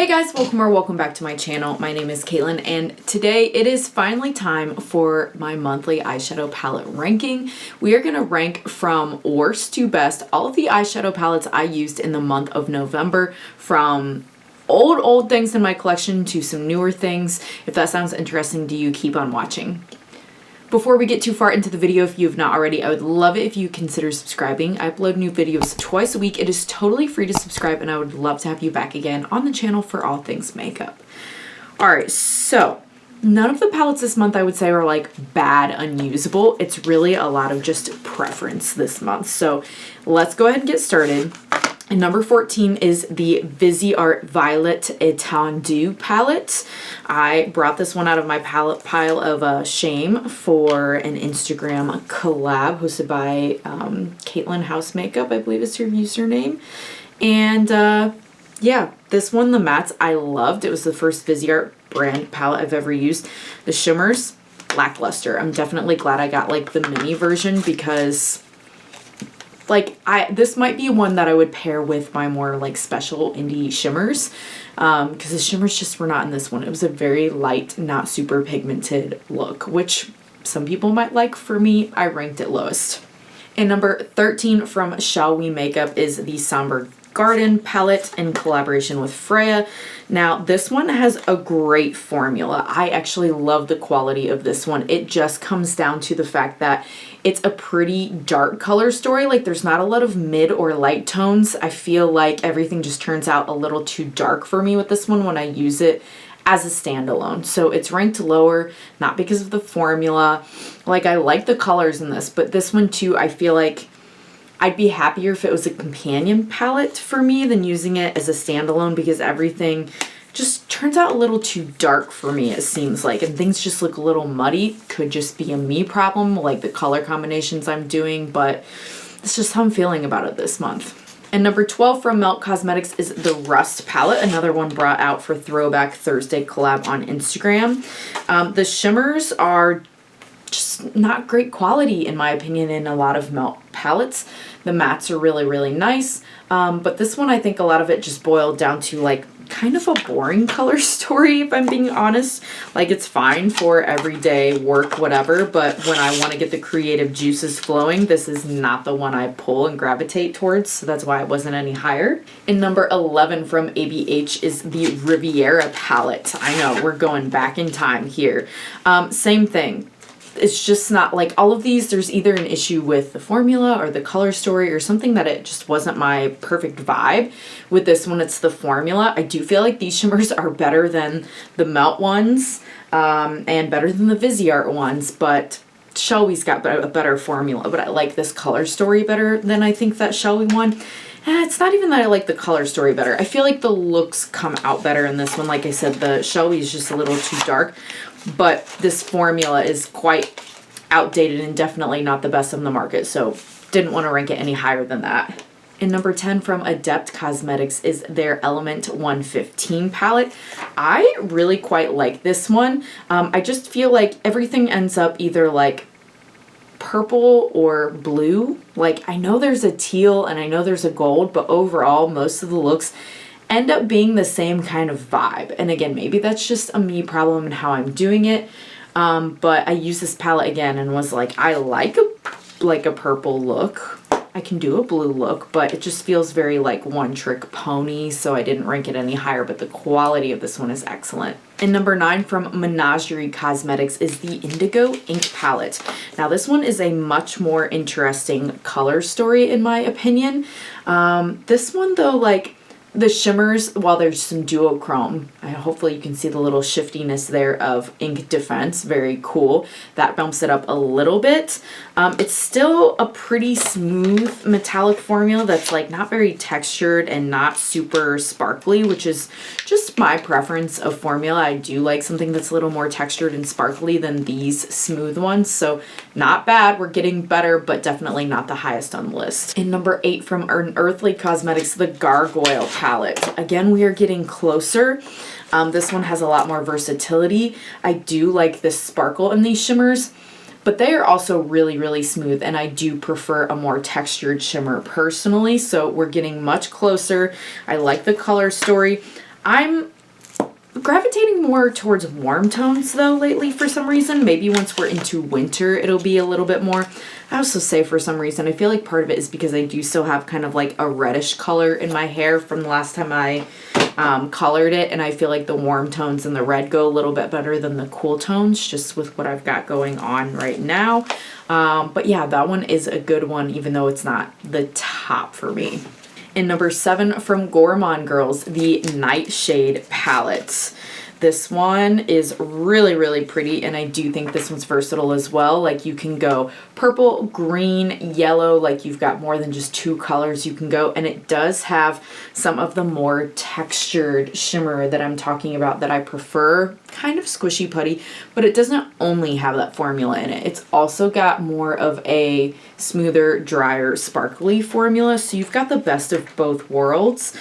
Hey guys, welcome back to my channel. My name is Caitlin and today it is finally time for my monthly eyeshadow palette ranking. We are going to rank from worst to best all of the eyeshadow palettes I used in the month of November, from old things in my collection to some newer things. If that sounds interesting to you, keep on watching. Before we get too far into the video, if you have not already, I would love it if you consider subscribing. I upload new videos twice a week. It is totally free to subscribe and I would love to have you back again on the channel for all things makeup. Alright, so none of the palettes this month I would say are like bad, unusable. It's really a lot of just preference this month. So let's go ahead and get started. And number 14 is the Viseart Violet Étendue palette. I brought this one out of my palette pile of shame for an Instagram collab hosted by KAITLYNF House Makeup, I believe is her username. And yeah, this one, the mattes, I loved. It was the first Viseart brand palette I've ever used. The shimmers, lackluster. I'm definitely glad I got like the mini version because like this might be one that I would pair with my more like special indie shimmers, because the shimmers just were not in this one. It was a very light, not super pigmented look, which some people might like. For me, I ranked it lowest. And number 13 from Shall We Makeup is the Somber Garden palette in collaboration with Freya. Now this one has a great formula. I actually love the quality of this one. It just comes down to the fact that it's a pretty dark color story. Like there's not a lot of mid or light tones. I feel like everything just turns out a little too dark for me with this one when I use it as a standalone. So it's ranked lower, not because of the formula. Like I like the colors in this, but this one too, I feel like I'd be happier if it was a companion palette for me than using it as a standalone, because everything just turns out a little too dark for me, it seems like, and things just look a little muddy. Could just be a me problem, like the color combinations I'm doing, but it's just how I'm feeling about it this month. And number 12 from Melt Cosmetics is the Rust palette, another one brought out for Throwback Thursday collab on Instagram. The shimmers are just not great quality in my opinion in a lot of Melt palettes. The mattes are really nice, but this one I think a lot of it just boiled down to like kind of a boring color story, if I'm being honest. Like it's fine for everyday work, whatever, but when I want to get the creative juices flowing, this is not the one I pull and gravitate towards, so that's why it wasn't any higher. And number 11 from ABH is the Riviera palette. I know, we're going back in time here. Same thing. It's just not like all of these, there's either an issue with the formula or the color story or something that it just wasn't my perfect vibe. With this one, it's the formula. I do feel like these shimmers are better than the Melt ones, and better than the Viseart ones, but Shall We's got a better formula, but I like this color story better than I think that Shall We one. And it's not even that I like the color story better. I feel like the looks come out better in this one. Like I said, the Shall We is just a little too dark, but this formula is quite outdated and definitely not the best on the market, so didn't want to rank it any higher than that. And number 10 from Adept Cosmetics is their Element 115 palette. I really quite like this one. I just feel like everything ends up either like purple or blue. Like I know there's a teal and I know there's a gold, but overall most of the looks end up being the same kind of vibe. And again, maybe that's just a me problem and how I'm doing it. But I used this palette again and was like, I like a purple look. I can do a blue look, but it just feels very like one trick pony, so I didn't rank it any higher, but the quality of this one is excellent. And number 9 from Menagerie Cosmetics is the Indigo Ink palette. Now this one is a much more interesting color story in my opinion. This one though, like the shimmers, while there's some duochrome, hopefully you can see the little shiftiness there of ink defense, very cool. That bumps it up a little bit. It's still a pretty smooth metallic formula that's like not very textured and not super sparkly, which is just my preference of formula. I do like something that's a little more textured and sparkly than these smooth ones, so not bad. We're getting better, but definitely not the highest on the list. And number 8 from Earthly Cosmetics, the Gargoyle palette. Again, we are getting closer. This one has a lot more versatility. I do like this sparkle in these shimmers, but they are also really smooth, and I do prefer a more textured shimmer personally, so we're getting much closer. I like the color story. I'm gravitating more towards warm tones though lately for some reason. Maybe once we're into winter it'll be a little bit more. I also say for some reason, I feel like part of it is because I do still have kind of like a reddish color in my hair from the last time I colored it, and I feel like the warm tones and the red go a little bit better than the cool tones just with what I've got going on right now. But yeah, that one is a good one even though it's not the top for me. In number 7 from Gourmand Girls, the Nightshade palette. This one is really, really pretty, and I do think this one's versatile as well. Like, you can go purple, green, yellow, like you've got more than just 2 colors you can go, and it does have some of the more textured shimmer that I'm talking about that I prefer. Kind of squishy putty, but it doesn't only have that formula in it. It's also got more of a smoother, drier, sparkly formula, so you've got the best of both worlds.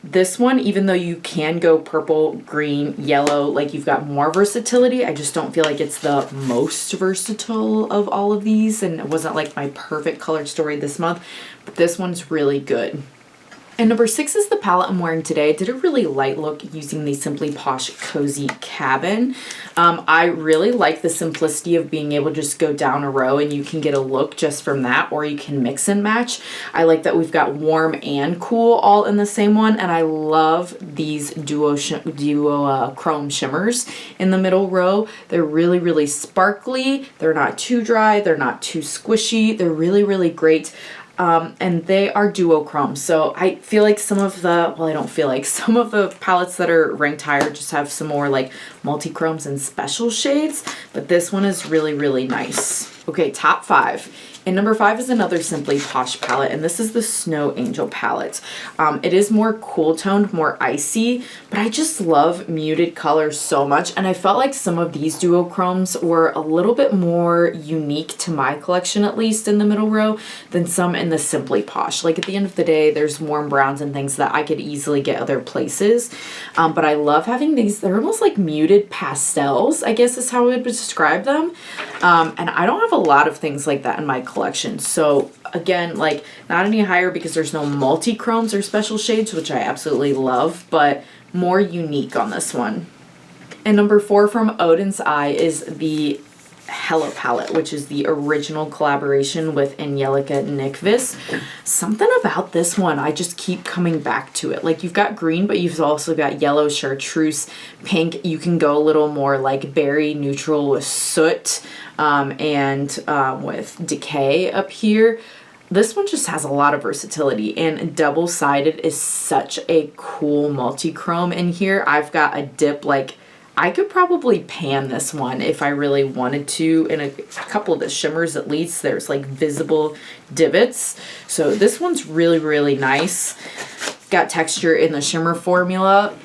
This one, even though you can go purple, green, yellow, like you've got more versatility, I just don't feel like it's the most versatile of all of these, and it wasn't like my perfect colored story this month, but this one's really good. And number 6 is the palette I'm wearing today. I did a really light look using the Simply Posh Cozy Cabin. I really like the simplicity of being able to just go down a row and you can get a look just from that, or you can mix and match. I like that we've got warm and cool all in the same one, and I love these duo chrome shimmers in the middle row. They're really, really sparkly. They're not too dry. They're not too squishy. They're really, really great. And they are duochrome, so I feel like some of the, well, I don't feel like, some of the palettes that are ranked higher just have some more like multi-chromes and special shades, but this one is really, really nice. Okay, top 5. And number 5 is another Simply Posh palette, and this is the Snow Angel palette. It is more cool toned, more icy, but I just love muted colors so much, and I felt like some of these duochromes were a little bit more unique to my collection, at least in the middle row, than some in the Simply Posh. Like, at the end of the day, there's warm browns and things that I could easily get other places, but I love having these. They're almost like muted pastels, I guess is how I would describe them, and I don't have a lot of things like that in my collection. So again, like, not any higher because there's no multi-chromes or special shades, which I absolutely love, but more unique on this one. And number 4 from Odin's Eye is the Hello palette, which is the original collaboration with Angelica Nyqvist. Something about this one, I just keep coming back to it. Like, you've got green, but you've also got yellow, chartreuse, pink. You can go a little more like berry neutral with soot, and with Decay up here. This one just has a lot of versatility, and double-sided is such a cool multi-chrome in here. I've got a dip, like, I could probably pan this one if I really wanted to. In a couple of the shimmers at least, there's like visible divots. So this one's really, really nice. Got texture in the shimmer formula.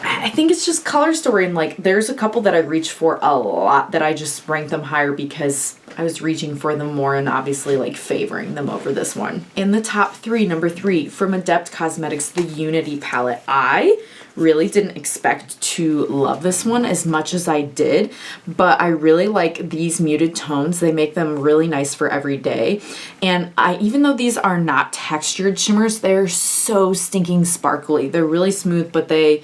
I think it's just color story, and like there's a couple that I reach for a lot that I just rank them higher because I was reaching for them more and obviously like favoring them over this one. In the top 3, number 3 from Adept Cosmetics, the Unity palette. I really didn't expect to love this one as much as I did, but I really like these muted tones. They make them really nice for every day. And even though these are not textured shimmers, they're so stinking sparkly. They're really smooth, but they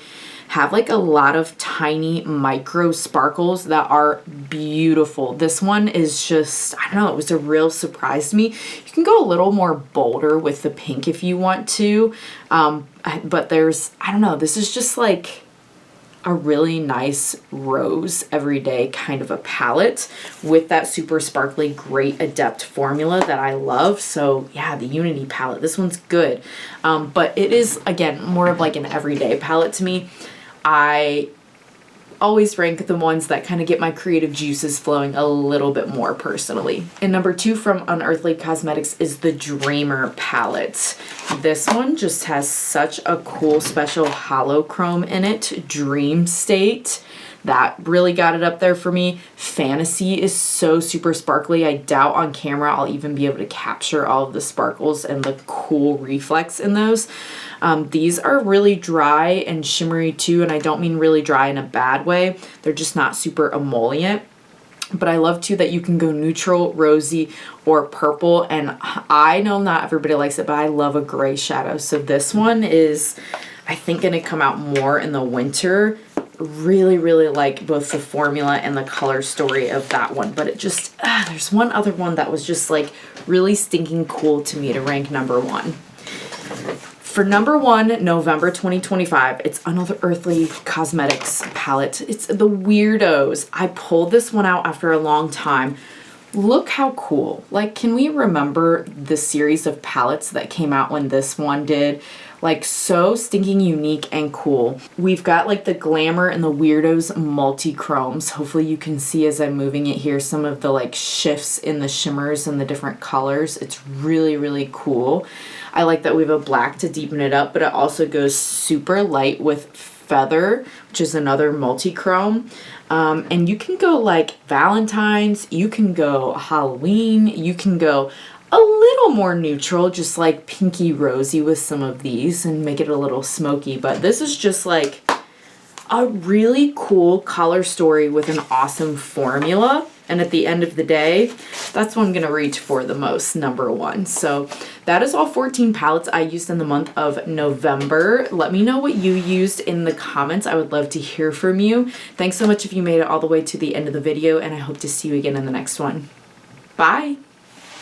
have like a lot of tiny micro sparkles that are beautiful. This one is just, I don't know, it was a real surprise to me. You can go a little more bolder with the pink if you want to, but there's, I don't know, this is just like a really nice rose everyday kind of a palette with that super sparkly, great Adept formula that I love. So yeah, the Unity palette, this one's good. But it is, again, more of like an everyday palette to me. I always rank the ones that kind of get my creative juices flowing a little bit more personally. And number 2 from Unearthly Cosmetics is the Dreamer palette. This one just has such a cool special holochrome in it. Dream State, that really got it up there for me. Fantasy is so super sparkly. I doubt on camera I'll even be able to capture all of the sparkles and the cool reflex in those. These are really dry and shimmery too, and I don't mean really dry in a bad way. They're just not super emollient. But I love too that you can go neutral, rosy, or purple, and I know not everybody likes it, but I love a gray shadow. So this one is, I think gonna come out more in the winter. Really, really like both the formula and the color story of that one. But it just, there's one other one that was just like really stinking cool to me to rank number 1. For number 1, November 2025, it's another Earthly Cosmetics palette. It's the Weirdos. I pulled this one out after a long time. Look how cool. Like, can we remember the series of palettes that came out when this one did? Like, so stinking unique and cool. We've got like the Glamour and the Weirdos multi-chromes. Hopefully you can see as I'm moving it here some of the like shifts in the shimmers and the different colors. It's really, really cool. I like that we have a black to deepen it up, but it also goes super light with Feather, which is another multi-chrome. And you can go like Valentine's, you can go Halloween, you can go a little more neutral, just like pinky rosy with some of these and make it a little smoky. But this is just like a really cool color story with an awesome formula. And at the end of the day, that's what I'm going to reach for the most, number 1. So that is all 14 palettes I used in the month of November. Let me know what you used in the comments. I would love to hear from you. Thanks so much if you made it all the way to the end of the video, and I hope to see you again in the next one. Bye!